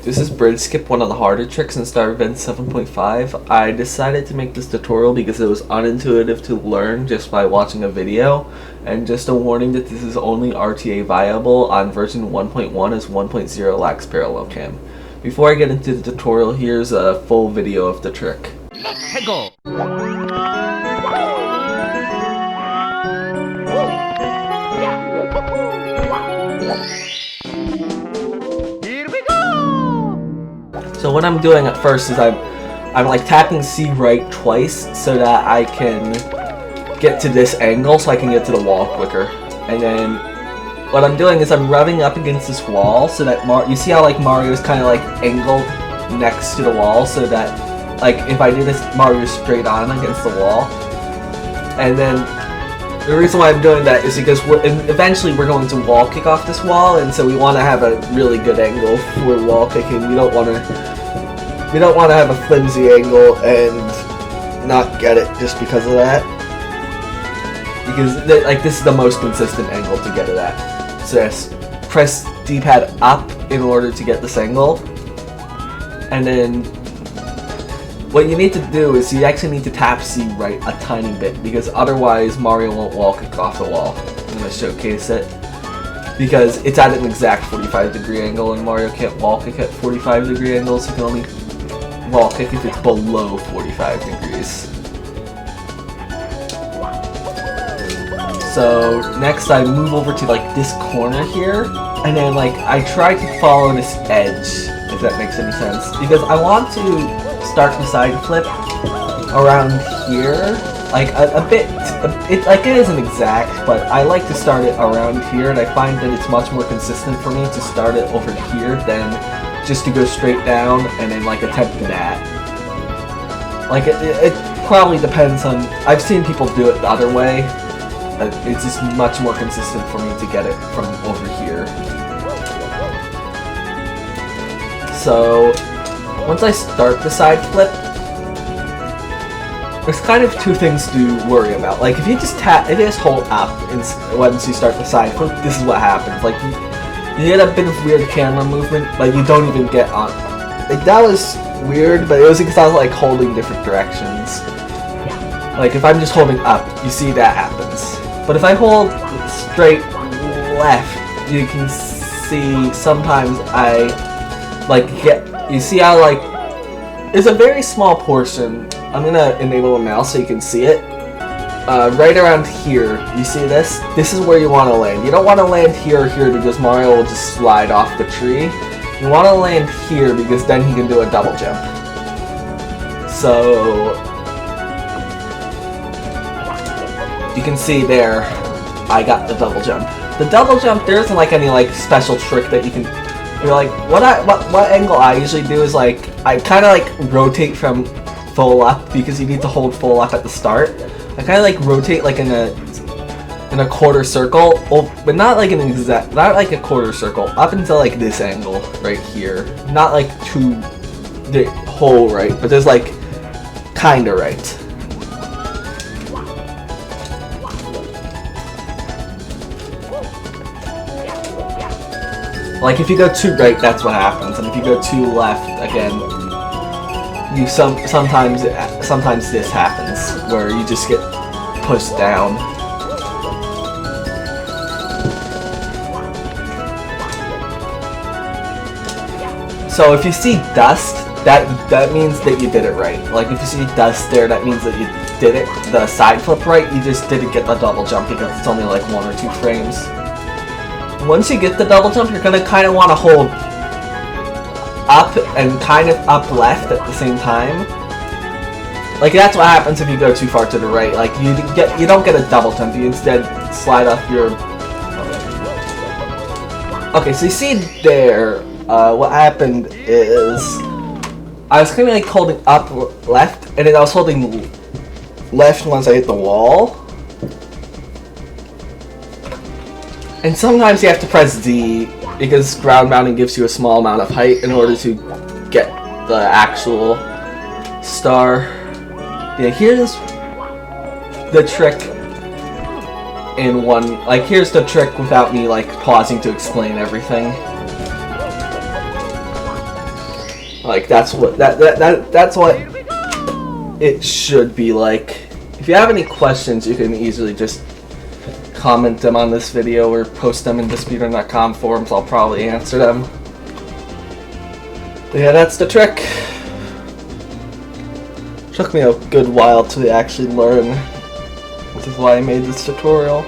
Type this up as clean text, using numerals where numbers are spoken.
This is Bridge Skip, one of the harder tricks in Star Event 7.5. I decided to make this tutorial because it was unintuitive to learn just by watching a video. And just a warning that this is only RTA viable on version 1.1 as 1.0 lacks parallel cam. Before I get into the tutorial, here's a full video of the trick. Let's go! So what I'm doing at first is I'm like tapping C right twice so that I can get to this angle so I can get to the wall quicker. And then what I'm doing is I'm rubbing up against this wall so that you see how like Mario's kind of like angled next to the wall, so that like if I do this, Mario's straight on against the wall. And then the reason why I'm doing that is because eventually we're going to wall kick off this wall, and so we want to have a really good angle for wall kicking. We don't want to have a flimsy angle and not get it just because of that. Because like this is the most consistent angle to get it at. So yes, press D-pad up in order to get this angle, and then what you need to do is you actually need to tap C right a tiny bit, because otherwise Mario won't wall kick off the wall. I'm going to showcase it. Because it's at an exact 45-degree angle, and Mario can't wall kick at 45-degree angles. He can only wall kick if it's below 45 degrees. So next I move over to like this corner here, and then like I try to follow this edge, if that makes any sense. Because I want to start the side flip around here, like a bit. It isn't exact, but I like to start it around here, and I find that it's much more consistent for me to start it over here than just to go straight down and then like attempt that. Like it probably depends on. I've seen people do it the other way, but it's just much more consistent for me to get it from over here. So once I start the side flip, there's kind of two things to worry about. Like if you just hold up once you start the side flip, this is what happens. Like you get a bit of weird camera movement, but you don't even get on. Like that was weird, but it was because I was like holding different directions. Like if I'm just holding up, you see that happens. But if I hold straight left, you can see sometimes I like you see how like it's a very small portion. I'm gonna enable a mouse so you can see it. Right around here, you see this? This is where you want to land. You don't want to land here or here because Mario will just slide off the tree. You want to land here because then he can do a double jump. So you can see there, I got the double jump. The double jump, there isn't like any like special trick that you can. You're like, what angle I usually do is like I kind of like rotate from full up, because you need to hold full up at the start. I kind of like rotate like in a quarter circle, but not like not like a quarter circle, up until like this angle right here. Not like to the whole right, but there's like kinda right. Like if you go too right, that's what happens, and if you go too left, again, sometimes this happens where you just get pushed down. So if you see dust, that means that you did it right. Like if you see dust there, that means that you did it the side flip right. You just didn't get the double jump because it's only like 1 or 2 frames. Once you get the double jump, you're gonna kind of want to hold up and kind of up left at the same time. Like that's what happens if you go too far to the right. Like you don't get a double jump. You instead slide off your. Okay, so you see there. What happened is I was kind of like holding up left, and then I was holding left once I hit the wall. And sometimes you have to press D, because ground mounting gives you a small amount of height in order to get the actual star. Yeah, here's the trick in one. Like, here's the trick without me, like, pausing to explain everything. Like that's what that's what it should be like. If you have any questions, you can easily just comment them on this video or post them in DisputeRun.com forums. I'll probably answer them. But yeah, that's the trick. Took me a good while to actually learn, which is why I made this tutorial.